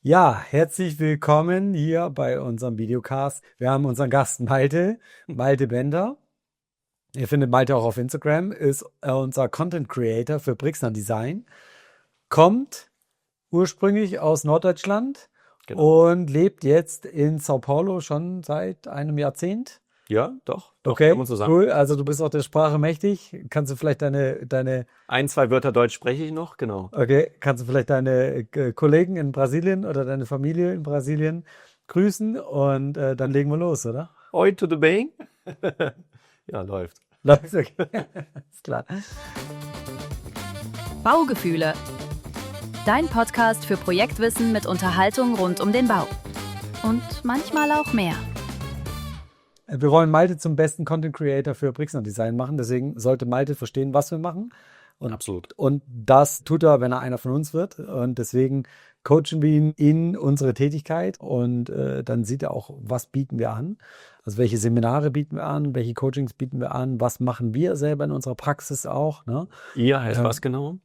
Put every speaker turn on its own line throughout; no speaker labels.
Ja, herzlich willkommen hier bei unserem Videocast. Wir haben unseren Gast Malte Bender. Ihr findet Malte auch auf Instagram, ist unser Content Creator für Brixner Design. Kommt ursprünglich aus Norddeutschland und lebt jetzt in Sao Paulo schon seit einem Jahrzehnt.
Ja, doch,
Okay,
kann man so sagen.
cool. Also du bist auch der Sprache mächtig. Kannst du vielleicht deine
Ein, zwei Wörter Deutsch spreche ich noch, genau.
kannst du vielleicht deine Kollegen in Brasilien oder deine Familie in Brasilien grüßen und dann legen wir los, oder?
Oi, tudo bem? Ja, läuft.
Läuft, okay. Ist klar.
Baugefühle. Dein Podcast für Projektwissen mit Unterhaltung rund um den Bau. Und manchmal auch mehr.
Wir wollen Malte zum besten Content Creator für Brixner Design machen, deswegen sollte Malte verstehen, was wir machen.
Absolut.
Und das tut er, wenn er einer von uns wird. Und deswegen coachen wir ihn in unsere Tätigkeit und dann sieht er auch, was bieten wir an. Also welche Seminare bieten wir an, welche Coachings bieten wir an, was machen wir selber in unserer Praxis auch. Ne?
Ihr heißt was genau?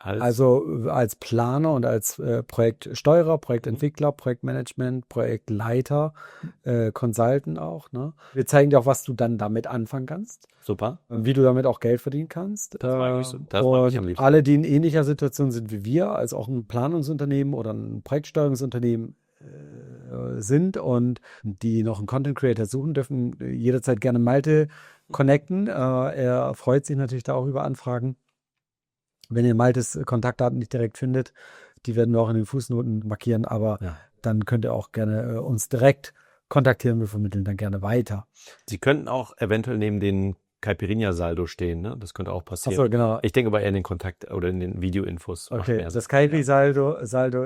Also als Planer und als Projektsteuerer, Projektentwickler, Projektmanagement, Projektleiter, Consultant auch. Ne? Wir zeigen dir auch, was du dann damit anfangen kannst.
Super.
Wie du damit auch Geld verdienen kannst.
Das mag ich am liebsten.
Alle, die in ähnlicher Situation sind wie wir, als auch ein Planungsunternehmen oder ein Projektsteuerungsunternehmen sind und die noch einen Content Creator suchen, dürfen jederzeit gerne Malte connecten. Er freut sich natürlich da auch über Anfragen. Wenn ihr Maltes Kontaktdaten nicht direkt findet, die werden wir auch in den Fußnoten markieren, aber dann könnt ihr auch gerne uns direkt kontaktieren. Wir vermitteln dann gerne weiter.
Sie könnten auch eventuell neben den Caipirinha-Saldo stehen, ne? Das könnte auch passieren.
Achso, genau.
Ich denke aber eher in den Kontakt oder in den Videoinfos.
Okay, das Caipi-Saldo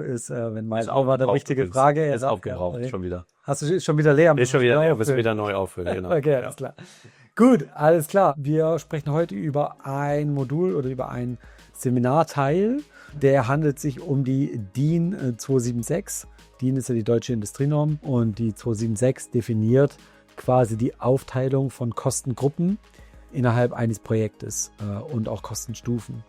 ist, wenn Malte auch war, die richtige Frage.
Er ist aufgebraucht, schon wieder.
Hast du schon wieder leer?
Ist schon wieder leer, müssen wir wieder neu auffüllen, genau.
Okay, alles klar. Gut, alles klar. Wir sprechen heute über ein Modul oder über ein Seminarteil. Der handelt sich um die DIN 276. DIN ist ja die deutsche Industrienorm und die 276 definiert quasi die Aufteilung von Kostengruppen innerhalb eines Projektes und auch Kostenstufen.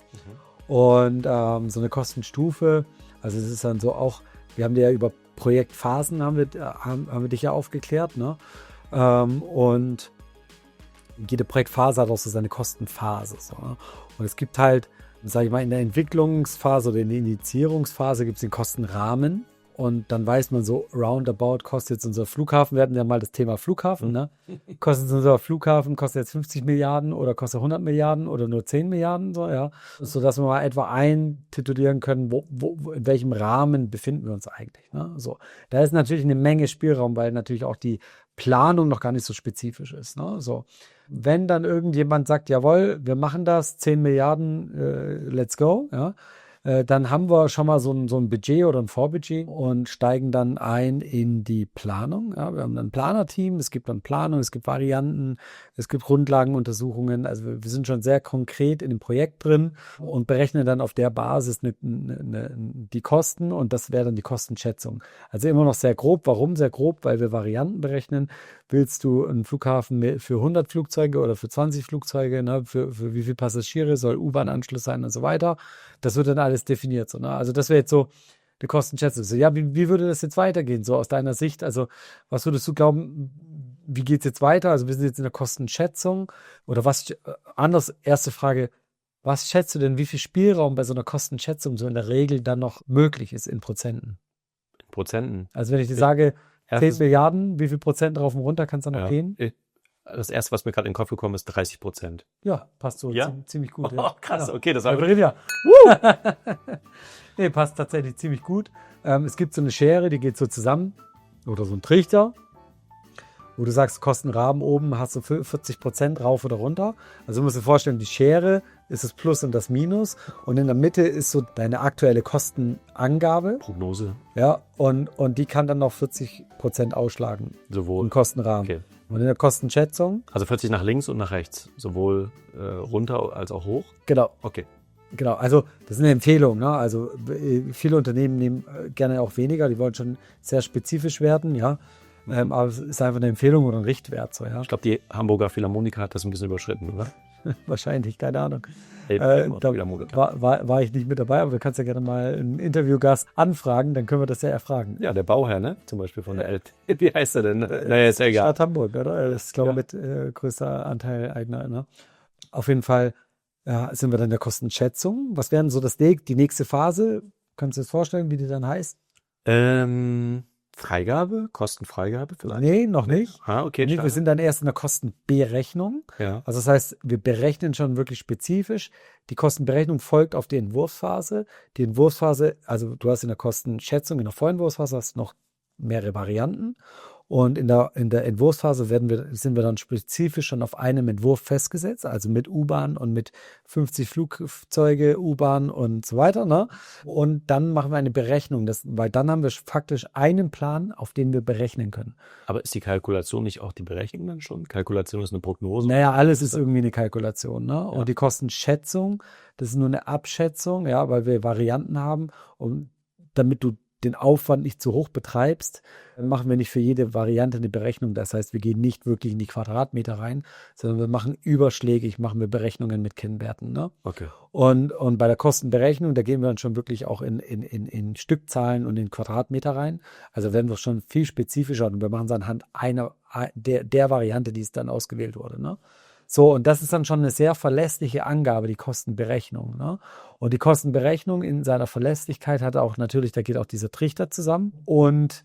Und so eine Kostenstufe, also es ist dann so auch, wir haben ja über Projektphasen haben wir dich ja aufgeklärt, ne? Und jede Projektphase hat auch so seine Kostenphase. So, ne? Und es gibt halt, sage ich mal, in der Entwicklungsphase oder in der Initiierungsphase gibt es den Kostenrahmen. Und dann weiß man so, roundabout kostet jetzt unser Flughafen, wir hatten ja mal das Thema Flughafen, ne? Kostet unser Flughafen, kostet jetzt 50 Milliarden oder kostet 100 Milliarden oder nur 10 Milliarden, so, ja. Sodass wir mal etwa eintitulieren können, in welchem Rahmen befinden wir uns eigentlich, ne? So. Da ist natürlich eine Menge Spielraum, weil natürlich auch die Planung noch gar nicht so spezifisch ist, ne? So. Wenn dann irgendjemand sagt, jawohl, wir machen das, 10 Milliarden, let's go, ja. Dann haben wir schon mal so ein Budget oder ein Vorbudget und steigen dann ein in die Planung. Ja, wir haben dann ein Planerteam, es gibt dann Planung, es gibt Varianten, es gibt Grundlagenuntersuchungen. Also wir sind schon sehr konkret in dem Projekt drin und berechnen dann auf der Basis die Kosten und das wäre dann die Kostenschätzung. Also immer noch sehr grob. Warum sehr grob? Weil wir Varianten berechnen. Willst du einen Flughafen für 100 Flugzeuge oder für 20 Flugzeuge, ne? Für wie viele Passagiere, soll U-Bahn-Anschluss sein und so weiter. Das wird dann alles definiert. So, ne? Also das wäre jetzt so eine Kostenschätzung. So, ja, wie würde das jetzt weitergehen, so aus deiner Sicht? Also was würdest du glauben, wie geht es jetzt weiter? Also wir sind jetzt in der Kostenschätzung oder was, anders, erste Frage, was schätzt du denn, wie viel Spielraum bei so einer Kostenschätzung so in der Regel dann noch möglich ist in Prozenten?
In Prozenten?
Also wenn ich dir sage, 10 Milliarden, wie viel Prozent drauf und runter kann es dann noch gehen?
Das erste, was mir gerade in den Kopf gekommen ist, 30%.
Ja, passt so ziemlich gut. Ja.
Oh, krass,
ja.
okay, das war
ja. Nee, passt tatsächlich ziemlich gut. Es gibt so eine Schere, die geht so zusammen. Oder so ein Trichter, wo du sagst, Kostenrahmen oben hast du 40% rauf oder runter. Also du musst dir vorstellen, die Schere ist das Plus und das Minus. Und in der Mitte ist so deine aktuelle Kostenangabe.
Prognose.
Ja, und die kann dann noch 40% ausschlagen.
Sowohl.
Im Kostenrahmen. Okay. Und in der Kostenschätzung?
Also 40 nach links und nach rechts. Sowohl runter als auch hoch?
Genau.
Okay.
Genau, also das ist eine Empfehlung, ne? Also viele Unternehmen nehmen gerne auch weniger, die wollen schon sehr spezifisch werden, ja. Aber es ist einfach eine Empfehlung oder ein Richtwert. So, ja.
Ich glaube, die Hamburger Philharmoniker hat das ein bisschen überschritten, oder?
Wahrscheinlich, keine Ahnung.
Da
Da war ich nicht mit dabei, aber du kannst ja gerne mal einen Interviewgast anfragen, dann können wir das ja erfragen.
Ja, der Bauherr, ne? Zum Beispiel von der LT. Wie heißt er denn? Naja, ist ja egal.
Stadt Hamburg, oder? Das ist, glaube ich, mit größter Anteil Eigner. Ne? Auf jeden Fall sind wir dann in der Kostenschätzung. Was wäre denn so die nächste Phase? Kannst du dir das vorstellen, wie die dann heißt?
Freigabe? Kostenfreigabe vielleicht?
Nee, noch nicht.
Okay.
Nee, wir sind dann erst in der Kostenberechnung.
Ja.
Also das heißt, wir berechnen schon wirklich spezifisch. Die Kostenberechnung folgt auf die Entwurfsphase. Die Entwurfsphase, also du hast in der Kostenschätzung, in der Vorentwurfsphase hast du noch mehrere Varianten. Und in der Entwurfsphase sind wir dann spezifisch schon auf einem Entwurf festgesetzt, also mit U-Bahn und mit 50 Flugzeuge, U-Bahn und so weiter. Ne? Und dann machen wir eine Berechnung, weil dann haben wir faktisch einen Plan, auf den wir berechnen können.
Aber ist die Kalkulation nicht auch die Berechnung dann schon? Kalkulation ist eine Prognose?
Naja, alles ist irgendwie eine Kalkulation. Ne? Und die Kostenschätzung, das ist nur eine Abschätzung, ja, weil wir Varianten haben, damit du den Aufwand nicht zu hoch betreibst, dann machen wir nicht für jede Variante eine Berechnung. Das heißt, wir gehen nicht wirklich in die Quadratmeter rein, sondern wir machen überschlägig, machen wir Berechnungen mit Kennwerten. Ne?
Okay.
Und bei der Kostenberechnung, da gehen wir dann schon wirklich auch in Stückzahlen und in Quadratmeter rein. Also werden wir schon viel spezifischer und wir machen es anhand der Variante, die es dann ausgewählt wurde. Ne? So, und das ist dann schon eine sehr verlässliche Angabe, die Kostenberechnung. Ne? Und die Kostenberechnung in seiner Verlässlichkeit hat auch natürlich, da geht auch dieser Trichter zusammen. Und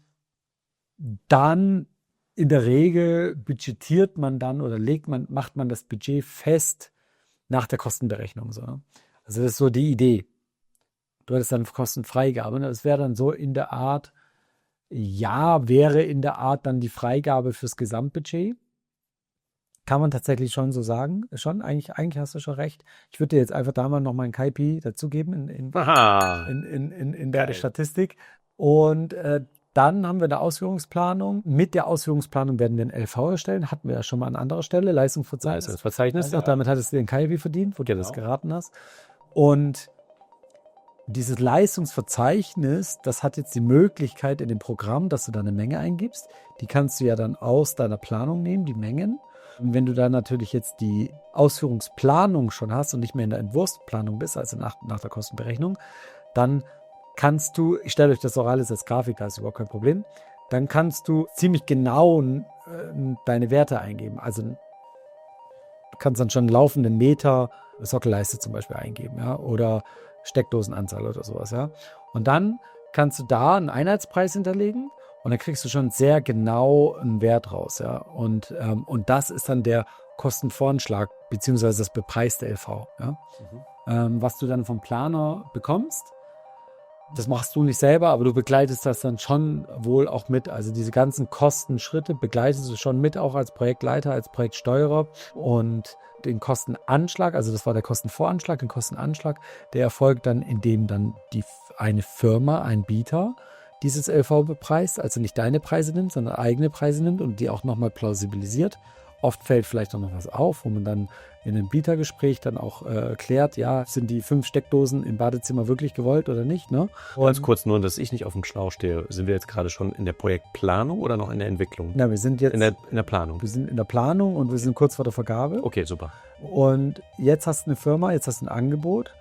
dann in der Regel budgetiert man dann oder macht man das Budget fest nach der Kostenberechnung. So. Also das ist so die Idee. Du hattest dann Kostenfreigabe. Ne? Das wäre dann so in der Art, wäre in der Art dann die Freigabe fürs Gesamtbudget. Kann man tatsächlich schon so sagen. Schon, eigentlich hast du schon recht. Ich würde dir jetzt einfach da mal noch mal ein KIP dazugeben in der Statistik. Und dann haben wir eine Ausführungsplanung. Mit der Ausführungsplanung werden wir ein LV erstellen. Hatten wir ja schon mal an anderer Stelle. Leistungsverzeichnis.
Ja.
Damit hattest du den KIP verdient, wo du das geraten hast. Und dieses Leistungsverzeichnis, das hat jetzt die Möglichkeit in dem Programm, dass du da eine Menge eingibst. Die kannst du ja dann aus deiner Planung nehmen, die Mengen. Und wenn du dann natürlich jetzt die Ausführungsplanung schon hast und nicht mehr in der Entwurfsplanung bist, also nach der Kostenberechnung, dann kannst du, ich stelle euch das auch alles als Grafik, da ist überhaupt kein Problem, dann kannst du ziemlich genau deine Werte eingeben. Also du kannst dann schon laufenden Meter Sockelleiste zum Beispiel eingeben, ja, oder Steckdosenanzahl oder sowas, ja. Und dann kannst du da einen Einheitspreis hinterlegen. Und dann kriegst du schon sehr genau einen Wert raus, ja. Und das ist dann der Kostenvoranschlag, beziehungsweise das bepreiste LV, ja. Was du dann vom Planer bekommst, das machst du nicht selber, aber du begleitest das dann schon wohl auch mit. Also diese ganzen Kostenschritte begleitest du schon mit, auch als Projektleiter, als Projektsteuerer. Und den Kostenanschlag, also das war der Kostenvoranschlag, den Kostenanschlag, der erfolgt dann, indem dann eine Firma, ein Bieter, dieses LV bepreist, also nicht deine Preise nimmt, sondern eigene Preise nimmt und die auch nochmal plausibilisiert. Oft fällt vielleicht auch noch was auf, wo man dann in einem Bietergespräch dann auch klärt, ja, sind die 5 Steckdosen im Badezimmer wirklich gewollt oder nicht, ne?
Ganz kurz nur, dass ich nicht auf dem Schlauch stehe. Sind wir jetzt gerade schon in der Projektplanung oder noch in der Entwicklung?
Na, wir sind jetzt
in der Planung.
Wir sind in der Planung und wir sind kurz vor der Vergabe.
Okay, super.
Und jetzt hast du eine Firma, jetzt hast du ein Angebot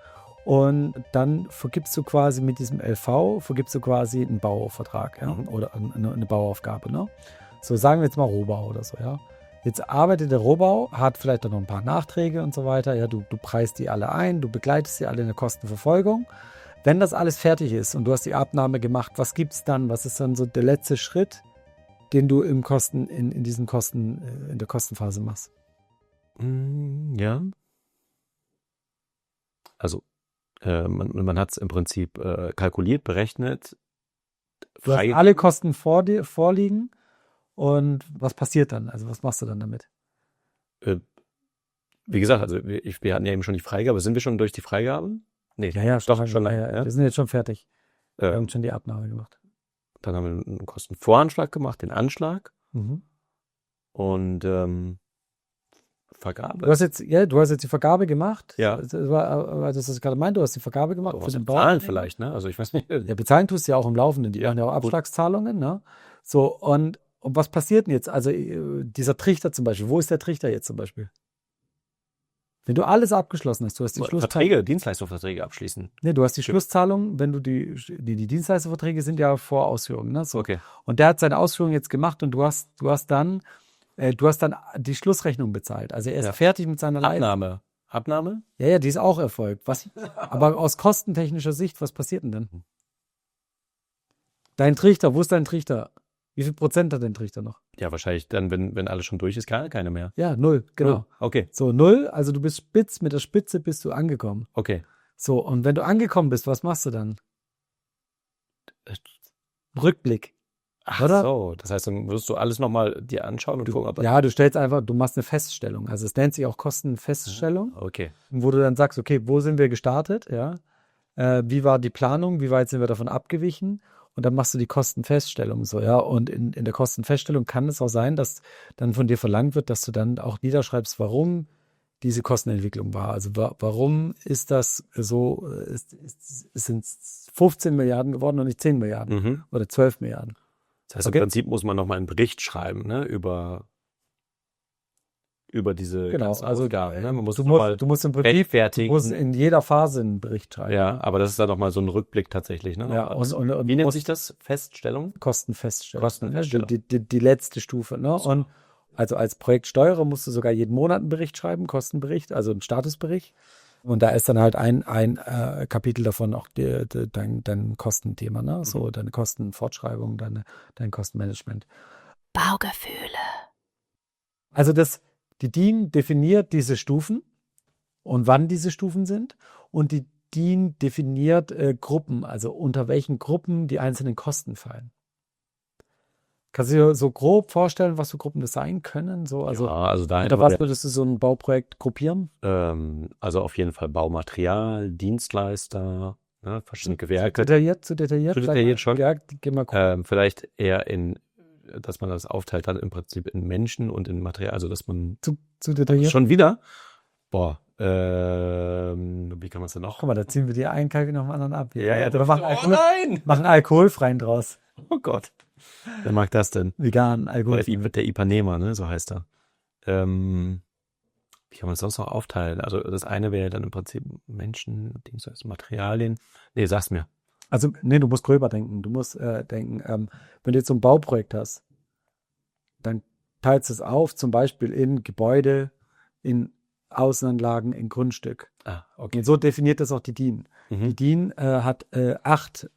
und dann vergibst du quasi mit diesem LV, einen Bauvertrag, ja? Oder eine Bauaufgabe, ne? So, sagen wir jetzt mal Rohbau oder so, ja. Jetzt arbeitet der Rohbau, hat vielleicht auch noch ein paar Nachträge und so weiter. Ja, du preist die alle ein, du begleitest die alle in der Kostenverfolgung. Wenn das alles fertig ist und du hast die Abnahme gemacht, was gibt's dann? Was ist dann so der letzte Schritt, den du in der Kostenphase machst?
Ja. Also man hat es im Prinzip kalkuliert, berechnet.
Du hast alle Kosten vorliegen. Und was passiert dann? Also was machst du dann damit?
Wie gesagt, also wir hatten ja eben schon die Freigabe. Sind wir schon durch die Freigabe? Nee,
ja,
doch schon lange. Ja?
Wir sind jetzt schon fertig. Wir haben schon die Abnahme gemacht.
Dann haben wir einen Kostenvoranschlag gemacht, den Anschlag und Vergabe.
Du hast jetzt die Vergabe gemacht.
Ja.
Das ist gerade meint, du hast die Vergabe gemacht.
Für den Bezahlen vielleicht, ne? Also ich weiß nicht.
Ja, bezahlen tust du ja auch im Laufenden. Die machen ja auch Abschlagszahlungen, ne? So, und was passiert denn jetzt? Also dieser Trichter zum Beispiel, wo ist der Trichter jetzt zum Beispiel? Wenn du alles abgeschlossen hast, du hast die
Verträge, Dienstleistungsverträge abschließen.
Nee, du hast die Schlusszahlung, wenn du die Dienstleisterverträge sind ja Vorausführungen, ne? So.
Okay.
Und der hat seine Ausführungen jetzt gemacht und du hast dann die Schlussrechnung bezahlt. Also er ist fertig mit seiner Leistung.
Abnahme?
Ja, die ist auch erfolgt. Aber aus kostentechnischer Sicht, was passiert denn? Dein Trichter, wo ist dein Trichter? Wie viel Prozent hat dein Trichter noch?
Ja, wahrscheinlich dann, wenn alles schon durch ist, keine mehr.
Ja, 0, genau.
Okay.
So, 0, also du bist mit der Spitze bist du angekommen.
Okay.
So, und wenn du angekommen bist, was machst du dann? Rückblick.
Ach
oder?
so, das heißt, dann wirst du alles nochmal dir anschauen und gucken, ob
Ja, du machst eine Feststellung. Also es nennt sich auch Kostenfeststellung,
Okay.
wo du dann sagst, okay, wo sind wir gestartet? Ja, wie war die Planung? Wie weit sind wir davon abgewichen? Und dann machst du die Kostenfeststellung so, ja. Und in der Kostenfeststellung kann es auch sein, dass dann von dir verlangt wird, dass du dann auch niederschreibst, warum diese Kostenentwicklung war. Also warum ist das so, sind 15 Milliarden geworden und nicht 10 Milliarden oder 12 Milliarden?
Das heißt, im Prinzip muss man nochmal einen Bericht schreiben, ne, über diese ganzen Ausgaben. Ne? Man muss
du musst im Prinzip
rechtfertigen.
Du musst in jeder Phase einen Bericht schreiben.
Ja, aber das ist dann nochmal so ein Rückblick tatsächlich. Ne?
Ja, und
wie nennt sich das? Feststellung?
Kostenfeststellung.
Kostenfeststellung.
Die letzte Stufe. Ne?
So.
Und also als Projektsteuerer musst du sogar jeden Monat einen Bericht schreiben, Kostenbericht, also einen Statusbericht. Und da ist dann halt ein Kapitel davon auch dein Kostenthema, ne? So deine Kostenfortschreibung, dein Kostenmanagement.
Baugefühle.
Also die DIN definiert diese Stufen und wann diese Stufen sind. Und die DIN definiert Gruppen, also unter welchen Gruppen die einzelnen Kosten fallen. Kannst du dir so grob vorstellen, was für Gruppen das sein können? So, also,
ja, also da
unter was würdest du so ein Bauprojekt gruppieren?
Also auf jeden Fall Baumaterial, Dienstleister, ne, verschiedene Gewerke.
Zu detailliert
Schon.
Ja, geh mal gucken.
Vielleicht eher dass man das aufteilt dann im Prinzip in Menschen und in Material, also dass man
Zu detailliert?
schon wieder, wie kann man es denn noch?
Guck mal, da ziehen wir die einen Kalk nach dem anderen ab.
Ja,
wir machen
nein!
machen alkoholfreien draus.
Oh Gott. Wer mag das denn?
Vegan, Alkohol.
Der Ipanema, ne, so heißt er. Wie kann man es sonst noch aufteilen? Also das eine wäre dann im Prinzip Menschen, Dienstleister, Materialien. Nee, sag's mir.
Also, nee, du musst gröber denken. Du musst denken, wenn du jetzt so ein Bauprojekt hast, dann teilst du es auf, zum Beispiel in Gebäude, in Außenanlagen, in Grundstück.
Ah, okay.
Und so definiert das auch die DIN. Die DIN hat 8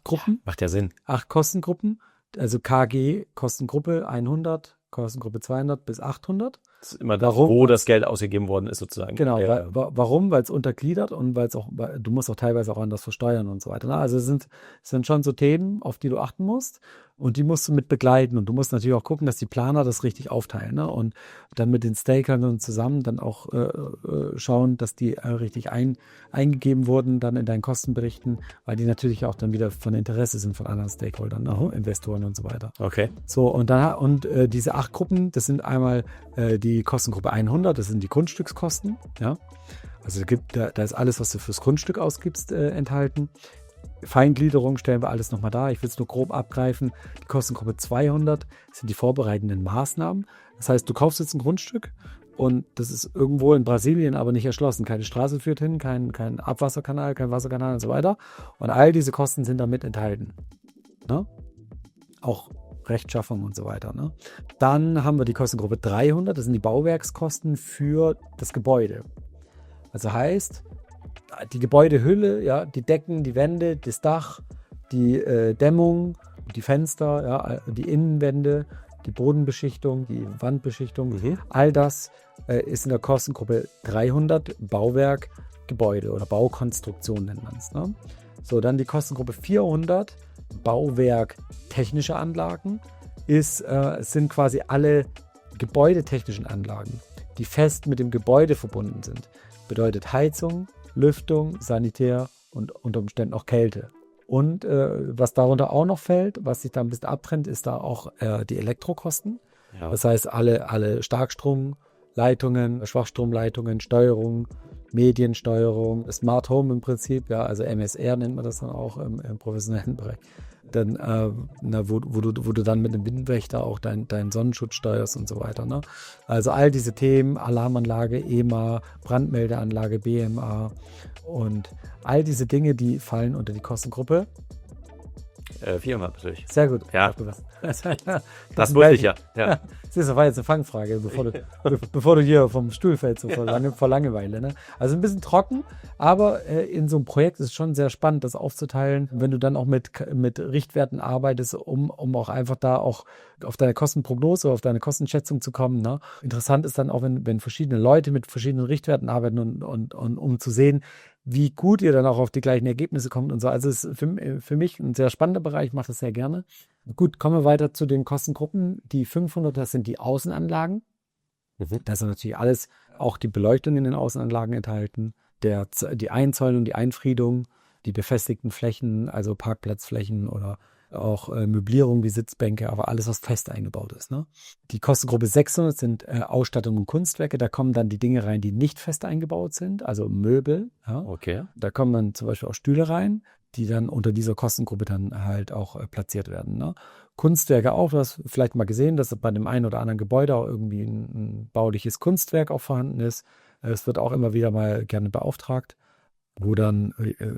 Gruppen.
Macht ja Sinn.
8 Kostengruppen. Also KG, Kostengruppe 100, Kostengruppe 200 bis 800.
Das ist immer wo das Geld ausgegeben worden ist, sozusagen.
Genau. Warum? Weil es untergliedert und du musst auch teilweise auch anders versteuern und so weiter. Ne? Also es sind schon so Themen, auf die du achten musst und die musst du mit begleiten. Und du musst natürlich auch gucken, dass die Planer das richtig aufteilen, ne? Und dann mit den Stakeholdern zusammen dann auch schauen, dass die richtig eingegeben wurden dann in deinen Kostenberichten, weil die natürlich auch dann wieder von Interesse sind von anderen Stakeholdern, ne? Investoren und so weiter.
Okay.
So, und diese 8 Gruppen, das sind einmal die Kostengruppe 100, das sind die Grundstückskosten, ja. Also da ist alles, was du fürs Grundstück ausgibst, enthalten. Feingliederung stellen wir alles nochmal da. Ich will es nur grob abgreifen. Die Kostengruppe 200 sind die vorbereitenden Maßnahmen. Das heißt, du kaufst jetzt ein Grundstück und das ist irgendwo in Brasilien aber nicht erschlossen. Keine Straße führt hin, kein Abwasserkanal, kein Wasserkanal und so weiter. Und all diese Kosten sind damit enthalten. Ne? Auch Rechtschaffung und so weiter. Ne? Dann haben wir die Kostengruppe 300, das sind die Bauwerkskosten für das Gebäude. Also heißt, die Gebäudehülle, ja, die Decken, die Wände, das Dach, die Dämmung, die Fenster, ja, die Innenwände, die Bodenbeschichtung, die Wandbeschichtung, all das ist in der Kostengruppe 300 Bauwerk, Gebäude oder Baukonstruktion nennt man es. Ne? So, dann die Kostengruppe 400 Bauwerk, technische Anlagen, sind quasi alle gebäudetechnischen Anlagen, die fest mit dem Gebäude verbunden sind. Bedeutet Heizung, Lüftung, Sanitär und unter Umständen auch Kälte. Und was darunter auch noch fällt, was sich da ein bisschen abtrennt, ist da auch die Elektrokosten. Ja. Das heißt, alle Starkstromleitungen, Schwachstromleitungen, Steuerung, Mediensteuerung, Smart Home im Prinzip, ja, also MSR nennt man das dann auch im professionellen Bereich. dann, wo du dann mit einem Windwächter auch deinen Sonnenschutz steuerst und so weiter. Ne? Also all diese Themen, Alarmanlage, EMA, Brandmeldeanlage, BMA und all diese Dinge, die fallen unter die Kostengruppe.
400 natürlich.
Sehr gut.
Ja. Das wusste ich ja.
Das war jetzt eine Fangfrage, bevor du hier vom Stuhl fällst, so vor Langeweile. Ne? Also ein bisschen trocken, aber in so einem Projekt ist es schon sehr spannend, das aufzuteilen. Wenn du dann auch mit Richtwerten arbeitest, um auch einfach da auch auf deine Kostenprognose, auf deine Kostenschätzung zu kommen. Ne? Interessant ist dann auch, wenn verschiedene Leute mit verschiedenen Richtwerten arbeiten und um zu sehen, wie gut ihr dann auch auf die gleichen Ergebnisse kommt und so. Also es ist für mich ein sehr spannender Bereich, ich mache das sehr gerne. Gut, kommen wir weiter zu den Kostengruppen. Die 500, das sind die Außenanlagen. Da ist natürlich alles, auch die Beleuchtung in den Außenanlagen enthalten, die Einzäunung, die Einfriedung, die befestigten Flächen, also Parkplatzflächen oder auch Möblierung wie Sitzbänke, aber alles, was fest eingebaut ist. Ne? Die Kostengruppe 600 sind Ausstattung und Kunstwerke. Da kommen dann die Dinge rein, die nicht fest eingebaut sind, also Möbel. Ja?
Okay.
Da kommen dann zum Beispiel auch Stühle rein, die dann unter dieser Kostengruppe dann halt auch platziert werden. Ne? Kunstwerke auch, du hast vielleicht mal gesehen, dass bei dem einen oder anderen Gebäude auch irgendwie ein bauliches Kunstwerk auch vorhanden ist. Es wird auch immer wieder mal gerne beauftragt, wo dann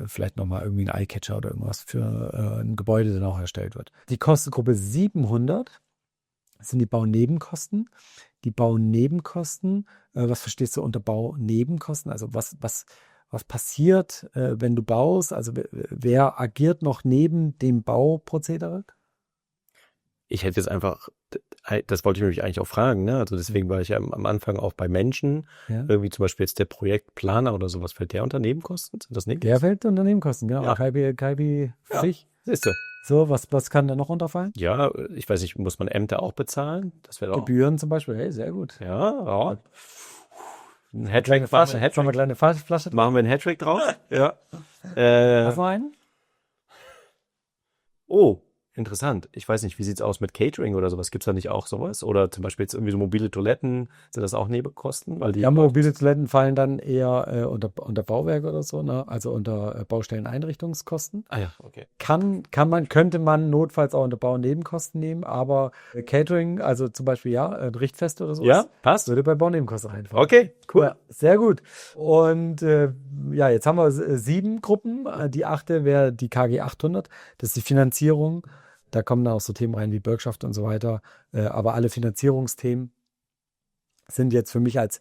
vielleicht nochmal irgendwie ein Eyecatcher oder irgendwas für ein Gebäude dann auch erstellt wird. Die Kostengruppe 700 sind die Baunebenkosten. Die Baunebenkosten, was verstehst du unter Baunebenkosten? Also was passiert, wenn du baust? Also wer agiert noch neben dem Bauprozedere?
Ich hätte jetzt einfach, das wollte ich mich eigentlich auch fragen, ne? Also deswegen war ich ja am Anfang auch bei Menschen, irgendwie zum Beispiel jetzt der Projektplaner oder sowas, fällt der unter Nebenkosten? Sind das Nebenkosten?
Der fällt unter Nebenkosten, genau.
Ja.
KIB Pflicht.
Siehst du.
So, was kann da noch unterfallen?
Ja, ich weiß nicht, muss man Ämter auch bezahlen? Das wäre doch.
Gebühren zum Beispiel, hey, sehr gut.
Ja. Ein
Kleine
Hattrick,
Flasche, schon mal kleine Flasche.
machen wir einen Hattrick drauf? Ja.
Hast du einen?
Oh, interessant. Ich weiß nicht, wie sieht's aus mit Catering oder sowas? Gibt's da nicht auch sowas? Oder zum Beispiel jetzt irgendwie so mobile Toiletten, sind das auch Nebenkosten? Weil die
Ja, mobile Toiletten fallen dann eher unter Bauwerk oder so, ne? Also unter Baustelleneinrichtungskosten.
Ah ja, okay.
Könnte man notfalls auch unter Baunebenkosten nehmen, aber Catering, also zum Beispiel ein Richtfest oder so,
Ja, passt.
würde bei Baunebenkosten reinfallen.
Okay, cool.
Ja, sehr gut. Und jetzt haben wir 7 Gruppen. Die 8. wäre die KG 800. Das ist die Finanzierung. Da kommen dann auch so Themen rein wie Bürgschaft und so weiter. Aber alle Finanzierungsthemen sind jetzt für mich als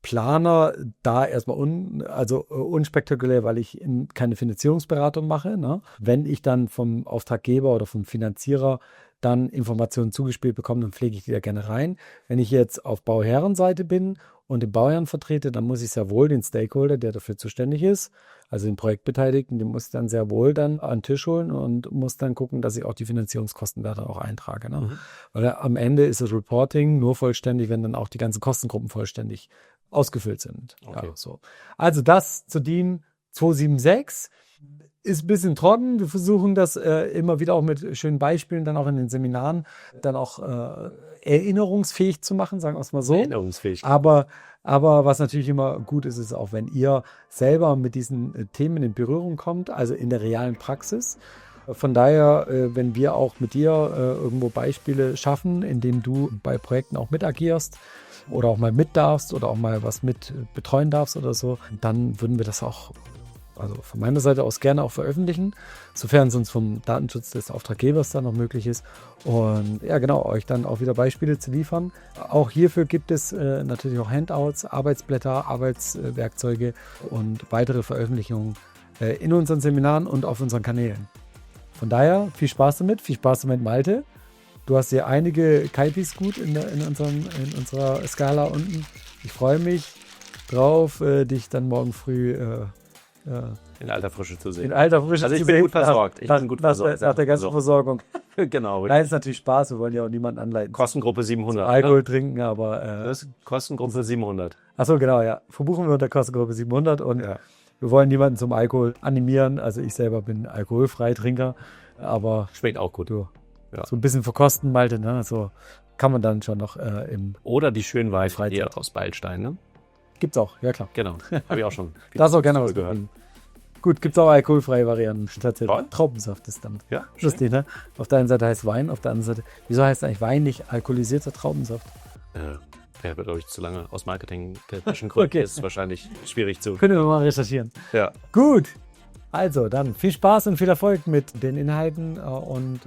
Planer da erstmal unspektakulär, weil ich keine Finanzierungsberatung mache. Ne? Wenn ich dann vom Auftraggeber oder vom Finanzierer dann Informationen zugespielt bekomme, dann pflege ich die da gerne rein. Wenn ich jetzt auf Bauherrenseite bin und den Bauherrn vertrete, dann muss ich sehr wohl den Stakeholder, der dafür zuständig ist, also den Projektbeteiligten, den muss ich dann sehr wohl dann an den Tisch holen und muss dann gucken, dass ich auch die Finanzierungskosten da dann auch eintrage. Ne? Weil am Ende ist das Reporting nur vollständig, wenn dann auch die ganzen Kostengruppen vollständig ausgefüllt sind.
Okay.
Ja, so. Also das zu DIN 276 ist ein bisschen trocken. Wir versuchen das immer wieder auch mit schönen Beispielen dann auch in den Seminaren dann auch erinnerungsfähig zu machen, sagen wir es mal so.
Erinnerungsfähig.
Aber was natürlich immer gut ist, ist auch, wenn ihr selber mit diesen Themen in Berührung kommt, also in der realen Praxis. Von daher, wenn wir auch mit dir irgendwo Beispiele schaffen, in denen du bei Projekten auch mit agierst oder auch mal mit darfst oder auch mal was mit betreuen darfst oder so, dann würden wir das auch, also von meiner Seite aus, gerne auch veröffentlichen, sofern es uns vom Datenschutz des Auftraggebers dann noch möglich ist. Und ja, genau, euch dann auch wieder Beispiele zu liefern. Auch hierfür gibt es natürlich auch Handouts, Arbeitsblätter, Arbeitswerkzeuge und weitere Veröffentlichungen in unseren Seminaren und auf unseren Kanälen. Von daher, viel Spaß damit, Malte. Du hast hier einige KIPs gut in unserer Skala unten. Ich freue mich drauf, dich dann morgen früh
in alter Frische zu sehen.
Also
ich bin gut versorgt.
Nach der ganzen Versorgung.
Genau.
Nein, ist natürlich Spaß. Wir wollen ja auch niemanden anleiten.
Kostengruppe 700.
Alkohol trinken, aber...
das ist Kostengruppe 700.
Achso, genau, ja. Verbuchen wir unter Kostengruppe 700 und wir wollen niemanden zum Alkohol animieren. Also ich selber bin Alkoholfreitrinker, aber...
Schmeckt auch gut.
So ein bisschen verkosten, Malte, ne? So kann man dann schon noch im...
Oder die schönen Weißwein hier aus Beilstein, ne?
Gibt's auch, ja klar.
Genau, habe ich auch schon.
Das auch gerne was
gehört.
Gut, gibt es auch alkoholfreie Varianten. Tatsächlich.
Ja.
Traubensaft ist dann.
Ja,
Lustig, ne? Auf der einen Seite heißt Wein, auf der anderen Seite. Wieso heißt eigentlich Wein nicht alkoholisierter Traubensaft?
Der wird, glaube ich, zu lange aus marketingtechnischen Gründen.
Okay.
Ist wahrscheinlich schwierig zu.
Können wir mal recherchieren.
Ja.
Gut. Also, dann viel Spaß und viel Erfolg mit den Inhalten. Und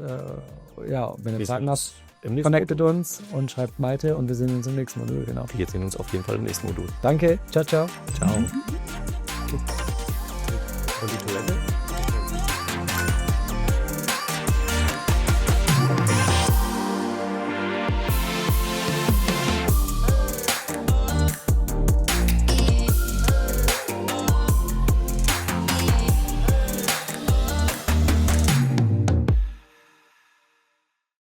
ja, wenn ihr Fragen habt,
Im nächsten
connectet
Modul.
uns und schreibt Malte und wir sehen uns im nächsten Modul. Genau.
Wir sehen uns auf jeden Fall im nächsten Modul.
Danke. Ciao, ciao.
Ciao. Und die Toilette?